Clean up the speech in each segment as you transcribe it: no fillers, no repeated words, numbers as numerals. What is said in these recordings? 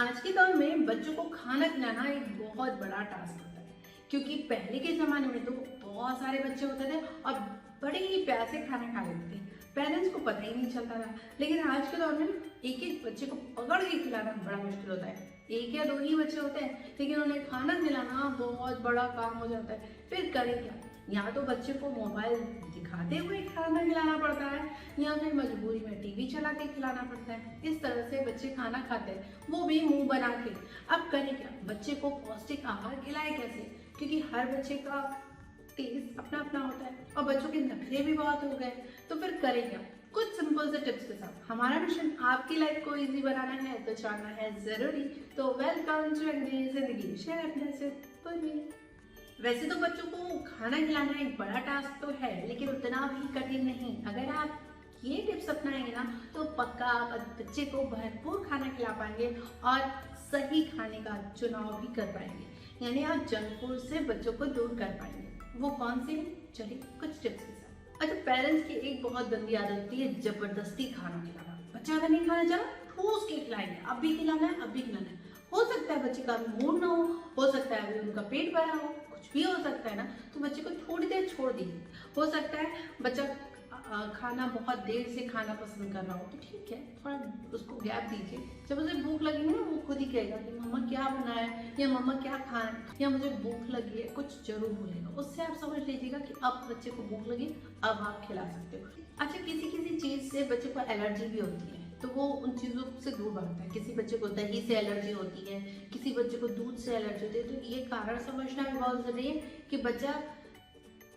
आज के दौर में बच्चों को खाना खिलाना एक बहुत बड़ा टास्क होता है, क्योंकि पहले के ज़माने में तो बहुत सारे बच्चे होते थे और बड़े ही प्यार से खाना खा लेते थे। पेरेंट्स को पता ही नहीं चलता था। लेकिन आज के दौर में एक एक बच्चे को पकड़ के खिलाना बड़ा मुश्किल होता है। एक या दो ही बच्चे होते हैं, लेकिन उन्हें खाना खिलाना बहुत बड़ा काम हो जाता है। फिर करें क्या? या तो बच्चे को मोबाइल दिखाते हुए खाना खिलाना पड़ता है, या फिर मजबूरी में टीवी चला के खिलाना पड़ता है। इस तरह से बच्चे खाना खाते हैं, वो भी मुंह बना के। अब करें क्या? बच्चे को पौष्टिक आहार खिलाए कैसे? क्योंकि हर बच्चे का टेस्ट अपना अपना होता है और बच्चों के नखरे भी बहुत हो गए। तो फिर करें क्या? कुछ सिंपल से टिप्स के साथ। हमारा मिशन आपकी लाइफ को इजी बनाना है, तो जानना है जरूरी। तो वेलकम टू अंग्रेजी जिंदगी, शेयर अपने से पूरी। वैसे तो बच्चों को खाना खिलाना एक बड़ा टास्क तो है, लेकिन उतना भी कठिन नहीं। अगर आप ये टिप्स अपनाएंगे ना, तो पक्का आप बच्चे को भरपूर खाना खिला पाएंगे और सही खाने का चुनाव भी कर पाएंगे। यानी आप जंक फूड से बच्चों को दूर कर पाएंगे। वो कौन से? चलिए कुछ टिप्स के साथ। अच्छा, पेरेंट्स की एक बहुत गंदी आदत होती है जबरदस्ती खाना खिलाना। बच्चा अगर नहीं खाना चाह, ठूस के खिलाएंगे, अब भी खिलाना है, अब भी खिलाना है। हो सकता है बच्चे का मूड ना हो सकता है अभी उनका पेट भरा हो, कुछ भी हो सकता है ना। तो बच्चे को थोड़ी देर छोड़ दीजिए। हो सकता है बच्चा खाना बहुत देर से खाना पसंद कर रहा हो, तो ठीक है, थोड़ा उसको गैप दीजिए। जब उसे भूख लगेगी ना, वो खुद ही कहेगा कि मम्मा क्या बनाया है, या मम्मा क्या खाना, या मुझे भूख लगी है, कुछ जरूर बोलेगा। उससे आप समझ लीजिएगा कि अब बच्चे को भूख लगी, अब आप खिला सकते हो। अच्छा, किसी किसी चीज़ से बच्चे को एलर्जी भी होती है, तो वो उन चीज़ों से दूर भागता है। किसी बच्चे को दही से एलर्जी होती है, किसी बच्चे को दूध से एलर्जी होती है। तो ये कारण समझना भी बहुत ज़रूरी है कि बच्चा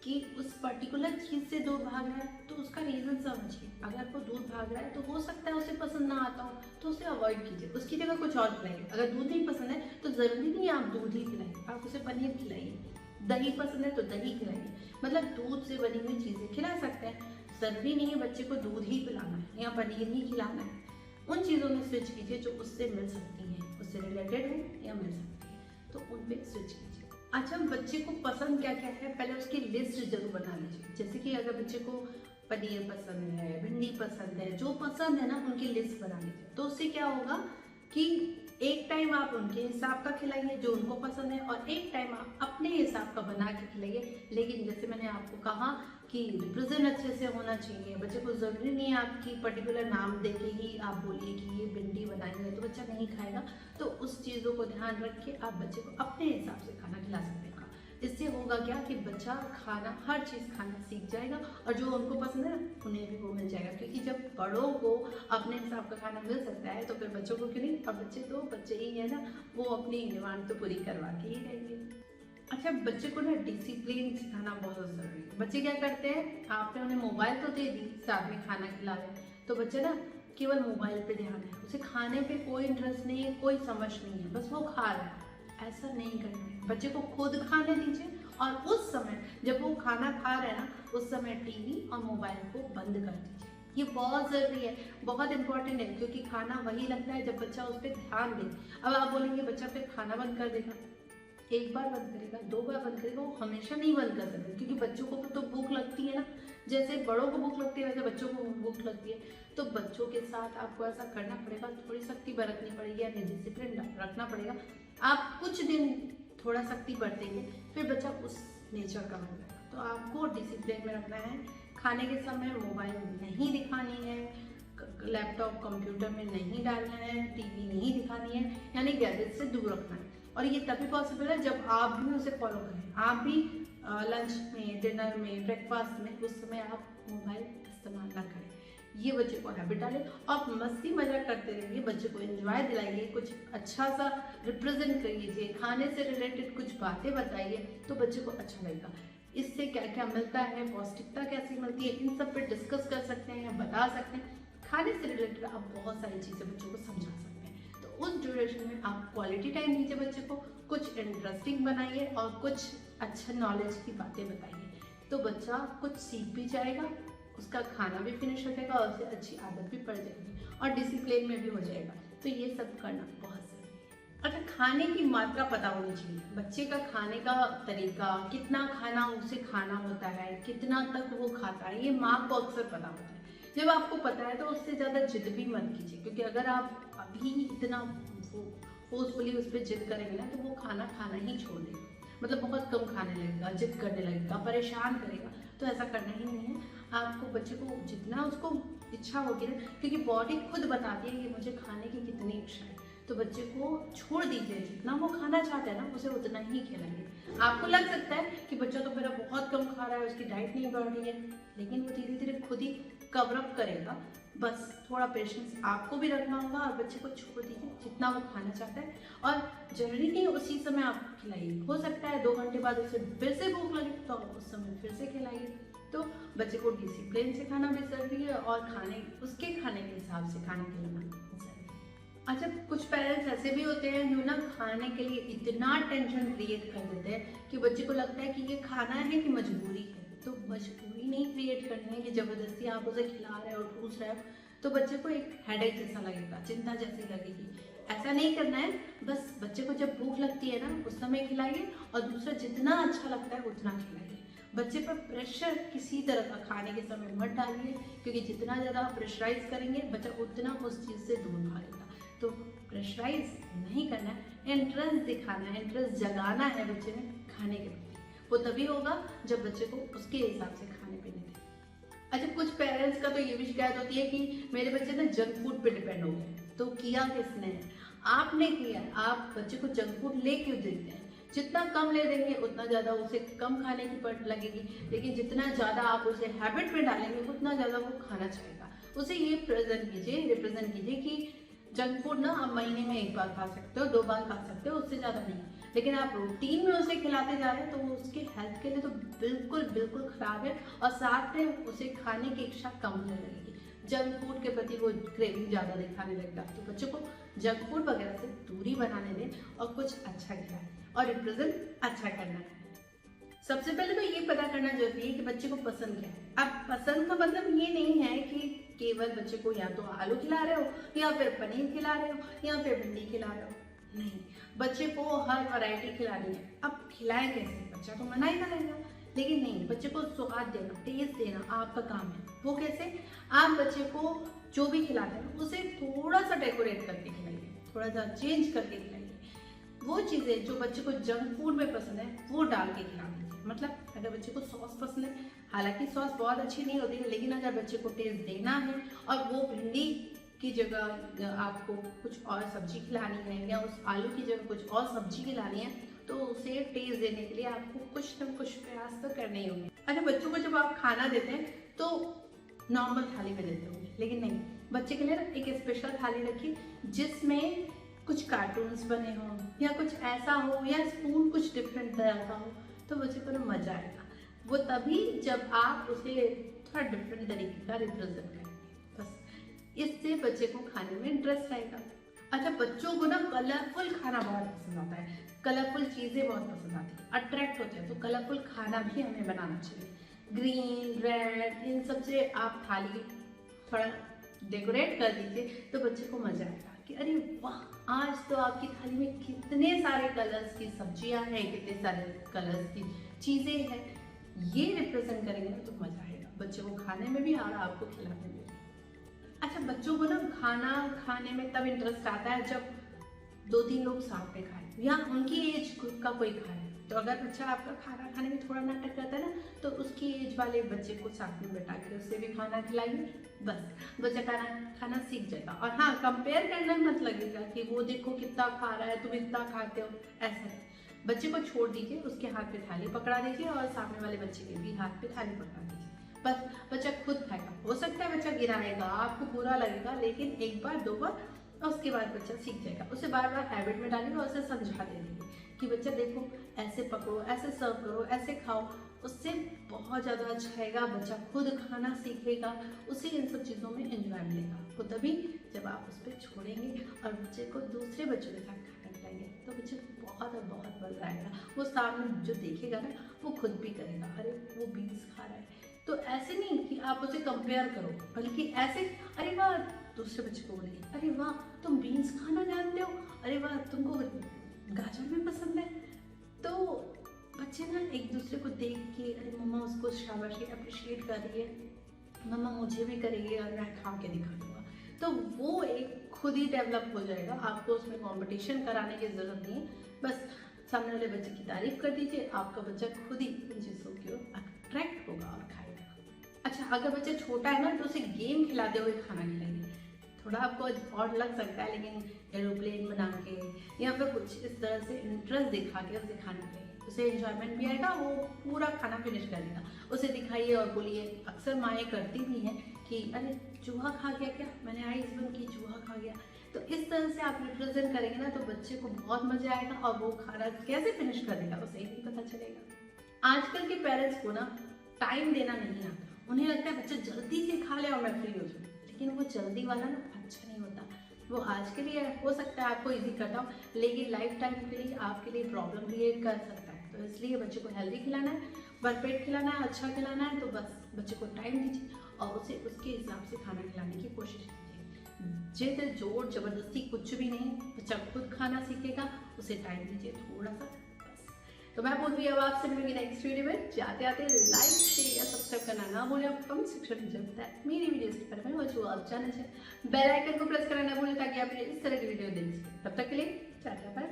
कि उस पर्टिकुलर चीज़ से दूर भाग रहा है, तो उसका रीज़न समझिए। अगर वो दूर भाग रहा है तो हो सकता है उसे पसंद ना आता हो, तो उसे अवॉइड कीजिए, उसकी जगह कुछ और खिलाइए। अगर दूध नहीं पसंद है तो ज़रूरी नहीं आप दूध ही खिलाइए, आप उसे पनीर खिलाइए। दही पसंद है तो दही खिलाइए, मतलब दूध से बनी हुई चीज़ें खिला सकते हैं। ज़रूरी नहीं है बच्चे को दूध ही पिलाना है या पनीर ही खिलाना है। उन चीज़ों में स्विच कीजिए जो उससे मिल सकती हैं, उससे रिलेटेड हो या मिल सकती है, तो उन पे स्विच कीजिए। अच्छा, बच्चे को पसंद क्या क्या है, पहले उसकी लिस्ट जरूर बना लीजिए। जैसे कि अगर बच्चे को पनीर पसंद है, भिंडी पसंद है, जो पसंद है ना, उनकी लिस्ट बना लीजिए। तो उससे क्या होगा कि एक टाइम आप उनके हिसाब का खिलाइए जो उनको पसंद है, और एक टाइम आप अपने हिसाब का बना के खिलाइए। लेकिन जैसे मैंने आपको कहा कि रिप्रेजेंट अच्छे से होना चाहिए। बच्चे को ज़रूरी नहीं है आपकी पर्टिकुलर नाम देके ही आप बोलिए कि ये भिंडी बनाई है, तो बच्चा नहीं खाएगा। तो उस चीज़ों को ध्यान रख के आप बच्चे को अपने हिसाब से खाना खिला सकते हैं। इससे होगा क्या कि बच्चा खाना, हर चीज़ खाना सीख जाएगा, और जो उनको पसंद है उन्हें भी वो मिल जाएगा। क्योंकि जब बड़ों को अपने हिसाब का खाना मिल सकता है, तो फिर बच्चों को क्यों नहीं? और बच्चे तो बच्चे ही है ना, वो अपनी डिमांड तो पूरी करवा के ही रहेंगे। अच्छा, बच्चे को ना डिसिप्लिन सिखाना बहुत ज़रूरी है। बच्चे क्या करते हैं, आपने उन्हें मोबाइल तो दे दी, साथ में खाना खिला रहे, तो बच्चे ना केवल मोबाइल पे ध्यान है, उसे खाने पे कोई इंटरेस्ट नहीं है, कोई समझ नहीं है, बस वो खा रहा है। ऐसा नहीं करना है। बच्चे को खुद खाने दीजिए, और उस समय जब वो खाना खा रहे हैं ना, उस समय टीवी और मोबाइल को बंद कर दीजिए। ये बहुत ज़रूरी है, बहुत इंपॉर्टेंट है, क्योंकि खाना वही लगता है जब बच्चा उस पर ध्यान दे। अब आप बोलेंगे बच्चा फिर खाना बंद कर देगा, एक बार बंद करेगा, दो बार बंद करेगा, वो हमेशा नहीं बंद कर सकते। क्योंकि बच्चों को तो भूख लगती है ना, जैसे बड़ों को भूख लगती है वैसे बच्चों को भूख लगती है। तो बच्चों के साथ आपको ऐसा करना पड़ेगा, थोड़ी सख्ती बरतनी पड़ेगी, या डिसिप्लिन रखना पड़ेगा। आप कुछ दिन थोड़ा सख्ती बरतेंगे, फिर बच्चा उस नेचर का हो जाएगा। तो आपको डिसिप्लिन में रखना है। खाने के समय मोबाइल नहीं दिखानी है, लैपटॉप कंप्यूटर में नहीं डालना है, टीवी नहीं दिखानी है, यानी गैजेट से दूर रखना है। और ये तभी पॉसिबल है जब आप भी उसे फॉलो करें। आप भी लंच में, डिनर में, ब्रेकफास्ट में उस समय आप मोबाइल इस्तेमाल ना करें। ये बच्चे को हैबिट डालें, आप मस्ती मजाक करते रहिए, बच्चे को एंजॉय दिलाइए, कुछ अच्छा सा रिप्रेजेंट करिए, खाने से रिलेटेड कुछ बातें बताइए, तो बच्चे को अच्छा लगेगा। इससे क्या क्या मिलता है, पौष्टिकता कैसी मिलती है, इन सब पे डिस्कस कर सकते हैं या बता सकते हैं। खाने से रिलेटेड आप बहुत सारी चीज़ें बच्चों को समझा सकते हैं। तो उस ड्यूरेशन में आप क्वालिटी टाइम दीजिए बच्चे को, कुछ इंटरेस्टिंग बनाइए और कुछ अच्छा नॉलेज की बातें बताइए। तो बच्चा कुछ सीख भी जाएगा, उसका खाना भी फिनिश हो जाएगा, और उसे अच्छी आदत भी पड़ जाएगी, और डिसिप्लिन में भी हो जाएगा। तो ये सब करना बहुत ज़रूरी है। अच्छा, खाने की मात्रा पता होनी चाहिए। बच्चे का खाने का तरीका, कितना खाना उसे खाना होता है, कितना तक वो खाता है, ये माँ को अक्सर पता होता है। जब आपको पता है तो उससे ज़्यादा जिद भी मत कीजिए, क्योंकि अगर आप अभी इतना वो फोर्सफुली उस पर जिद करेंगे ना तो वो खाना खाना ही छोड़ देगा, मतलब बहुत कम खाने लगेगा, जिद करने लगेगा, परेशान करेगा। तो ऐसा करना ही नहीं है। आपको बच्चे को जितना उसको इच्छा होगी ना, क्योंकि बॉडी खुद बताती है कि मुझे खाने की कितनी इच्छा है, तो बच्चे को छोड़ दीजिए, जितना वो खाना चाहता है ना उसे उतना ही खिलाइए। आपको लग सकता है कि बच्चा तो मेरा बहुत कम खा रहा है, उसकी डाइट नहीं बढ़ रही है, लेकिन वो धीरे धीरे खुद ही कवर अप करेगा। बस थोड़ा पेशेंस आपको भी रखना होगा और बच्चे को छोड़ दीजिए जितना वो खाना चाहता है। और जरूरी नहीं उसी समय आप खिलाइए, हो सकता है 2 घंटे बाद उसे फिर से भूख लगे तो आप उस समय फिर से खिलाइए। तो बच्चे को डिसिप्लिन से खाना भी जरूरी है और उसके खाने के हिसाब से खाना खिलाना जरूरी है। अच्छा, कुछ पेरेंट्स ऐसे भी होते हैं जो ना खाने के लिए इतना टेंशन क्रिएट कर देते हैं कि बच्चे को लगता है कि ये खाना है कि मजबूरी है। तो मजबूरी नहीं क्रिएट करनी है कि जबरदस्ती आप उसे खिला रहे हो और ठूस रहे हो तो बच्चे को एक हेडेक जैसा लगेगा, चिंता जैसी लगेगी। ऐसा नहीं करना है। बस बच्चे को जब भूख लगती है ना उस समय खिलाइए और दूसरा जितना अच्छा लगता है उतना खिलाइए। बच्चे पर प्रेशर किसी तरह का खाने के समय मत डालिए, क्योंकि जितना ज़्यादा आप प्रेशराइज करेंगे बच्चा उतना उस चीज़ से दूर भागेगा। तो प्रेशराइज नहीं करना है, इंटरेस्ट दिखाना है, इंटरेस्ट जगाना है बच्चे में खाने के प्रति। वो तभी होगा जब बच्चे को उसके हिसाब से खाने पीने दें। अच्छा, कुछ पेरेंट्स का तो ये भी शिकायत होती है कि मेरे बच्चे ना जंक फूड पे डिपेंड हो गए। तो किया किसने? आपने किया। आप बच्चे को जंक फूड ले क्यों देते हैं? जितना कम ले देंगे उतना ज़्यादा उसे कम खाने की पड़ लगेगी, लेकिन जितना ज़्यादा आप उसे हैबिट में डालेंगे उतना ज़्यादा वो खाना चाहेगा। उसे ये रिप्रेजेंट कीजिए कि जंक फूड ना आप महीने में 1 बार खा सकते हो, 2 बार खा सकते हो, उससे ज़्यादा नहीं। लेकिन आप रूटीन में उसे खिलाते जा रहे हैं तो वो उसके हेल्थ के लिए तो बिल्कुल बिल्कुल खराब है और साथ में उसे खाने की इच्छा कम होने लगेगी। जंक फूड के प्रति वो क्रेविंग ज़्यादा दिखाने लगेगा। तो बच्चों को जंक फूड वगैरह से दूरी बनाने दें और कुछ अच्छा खिलाएं और रिप्रेजेंट अच्छा करना है। सबसे पहले तो ये पता करना जरूरी है कि बच्चे को पसंद क्या है। अब पसंद का मतलब ये नहीं है कि केवल बच्चे को या तो आलू खिला रहे हो या फिर पनीर खिला रहे हो या फिर भिंडी खिला रहे हो, नहीं, बच्चे को हर वैरायटी खिलानी है। अब खिलाएं कैसे? बच्चा तो मना ही करेगा, लेकिन नहीं, बच्चे को स्वाद देना, टेस्ट देना आपका काम है। वो कैसे? आप बच्चे को जो भी खिलाते हैं उसे थोड़ा सा डेकोरेट करके खिलाइए, थोड़ा सा चेंज करके खिलाइए। वो चीज़ें जो बच्चे को जंक फूड में पसंद है वो डाल के खिला दीजिए। मतलब अगर बच्चे को सॉस पसंद है, हालांकि सॉस बहुत अच्छी नहीं होती है, लेकिन अगर बच्चे को टेस्ट देना है और वो भिंडी की जगह आपको कुछ और सब्जी खिलानी है या उस आलू की जगह कुछ और सब्जी खिलानी है, तो उसे टेस्ट देने के लिए आपको कुछ न कुछ प्रयास तो करने ही होंगे। अच्छा, बच्चों को जब आप खाना देते हैं तो नॉर्मल थाली में देते होंगे, लेकिन नहीं, बच्चे के लिए ना एक स्पेशल थाली रखिए जिसमें कुछ कार्टून्स बने हों या कुछ ऐसा हो या स्पून कुछ डिफरेंट तरह का हो, तो बच्चे को ना मजा आएगा। वो तभी जब आप उसे थोड़ा डिफरेंट तरीके का रिप्रेजेंट करेंगे, बस इससे बच्चे को खाने में इंटरेस्ट आएगा। अच्छा, बच्चों को ना कलरफुल खाना बहुत पसंद आता है, कलरफुल चीज़ें बहुत पसंद आती है, अट्रैक्ट होते हैं। तो कलरफुल खाना भी हमें बनाना चाहिए। ग्रीन, रेड, इन सब से आप थाली थोड़ा डेकोरेट कर दीजिए तो बच्चे को मजा आएगा कि अरे वाह, आज तो आपकी थाली में कितने सारे कलर्स की सब्जियां हैं, कितने सारे कलर्स की चीज़ें हैं। ये रिप्रेजेंट करेंगे ना तो मजा आएगा बच्चे को खाने में भी और आपको खिलाने में भी। अच्छा, बच्चों को ना खाना खाने में तब इंटरेस्ट आता है जब 2-3 लोग साथ में खाएं या उनकी एज का कोई खाए। तो अगर बच्चा आपका खाना खाने में थोड़ा नाटक करता है ना, तो उसकी एज वाले बच्चे को साथ में बैठा के उससे भी खाना खिलाइए, बस बच्चा खाना सीख जाएगा। और हाँ, कंपेयर करना मत लगेगा कि वो देखो कितना खा रहा है, तुम इतना खाते हो, ऐसा नहीं। बच्चे को छोड़ दीजिए, उसके हाथ पे थाली पकड़ा दीजिए और सामने वाले बच्चे के भी हाथ पे थाली पकड़ा दीजिए, बस बच्चा खुद खाएगा। हो सकता है बच्चा गिराएगा, आपको बुरा लगेगा, लेकिन 1 बार 2 बार और उसके बाद बच्चा सीख जाएगा। उसे बार बार हैबिट में डालिए और उसे समझा देंगे कि बच्चा देखो ऐसे पकड़ो, ऐसे सर्व करो, ऐसे खाओ, उससे बहुत ज़्यादा अच्छा आएगा। बच्चा खुद खाना सीखेगा, उसे इन सब चीज़ों में एंजॉय मिलेगा। तो तभी जब आप उस पर छोड़ेंगे और बच्चे को दूसरे बच्चों के साथ खाना खिलाएंगे तो बच्चे को बहुत और बहुत मजा आएगा। वो सामने जो देखेगा ना वो खुद भी करेगा, अरे वो बीन्स खा रहा है। तो ऐसे नहीं कि आप उसे कंपेयर करो, बल्कि ऐसे अरे वाह, दूसरे बच्चे को बोलिए अरे वाह तुम बीन्स खाना जानते हो, अरे वाह तुमको गाजर भी पसंद है। तो बच्चे ना एक दूसरे को देख के अरे मम्मा उसको शाबाशी अप्रिशिएट कर रही है, मम्मा मुझे भी करेगी और मैं खा के दिखा दूंगा, तो वो एक खुद ही डेवलप हो जाएगा। आपको उसमें कंपटीशन कराने की ज़रूरत नहीं है, बस सामने वाले बच्चे की तारीफ कर दीजिए, आपका बच्चा खुद ही उन चीज़ों की ओर अट्रैक्ट होगा और खाएगा। अच्छा, अगर बच्चा छोटा है ना तो उसे गेम खिलाते हुए खाना खिलाइए। थोड़ा आपको ऑड लग सकता है, लेकिन एरोप्लेन बना के या फिर कुछ इस तरह से इंटरेस्ट दिखा के उसे खाना खिलाइए, उसे एंजॉयमेंट भी आएगा, वो पूरा खाना फिनिश कर लेगा। उसे दिखाइए और बोलिए, अक्सर माएँ करती भी हैं कि अरे चूहा खा गया क्या, मैंने आइस बंद की, चूहा खा गया। तो इस तरह से आप रिप्रेजेंट करेंगे ना तो बच्चे को बहुत मजा आएगा और वो खाना कैसे फिनिश कर देगा उसे ही नहीं पता चलेगा। आजकल के पेरेंट्स को ना टाइम देना नहीं आता, उन्हें लगता है बच्चा जल्दी से खा ले और मैं फ्री हो जाऊँ, लेकिन वो जल्दी वाला ना अच्छा नहीं होता। वो आज के लिए हो सकता है आपको इजी करता हो, लेकिन लाइफ टाइम के लिए आपके लिए प्रॉब्लम क्रिएट कर सकता है। तो इसलिए बच्चे को हेल्दी खिलाना है, भरपेट खिलाना है, अच्छा खिलाना है, तो बस बच्चे को टाइम दीजिए और उसे उसके हिसाब से खाना खिलाने की कोशिश कीजिए। जिद जोर जबरदस्ती कुछ भी नहीं, बच्चा खुद खाना सीखेगा, उसे टाइम दीजिए थोड़ा सा बस। तो मैं बोलूँगी अब आपसे मिलेंगे नेक्स्ट वीडियो में। जाते आते लाइक शेयर या सब्सक्राइब करना ना भूलें, आप कमेंट सेक्शन में जरूर बताएं मेरी वीडियोस के बारे में, और जो आप जानना चाहें बेल आइकन को प्रेस करना ना भूलें ताकि आप इस तरह की वीडियो देख सकें। तब तक के लिए टाटा बाय।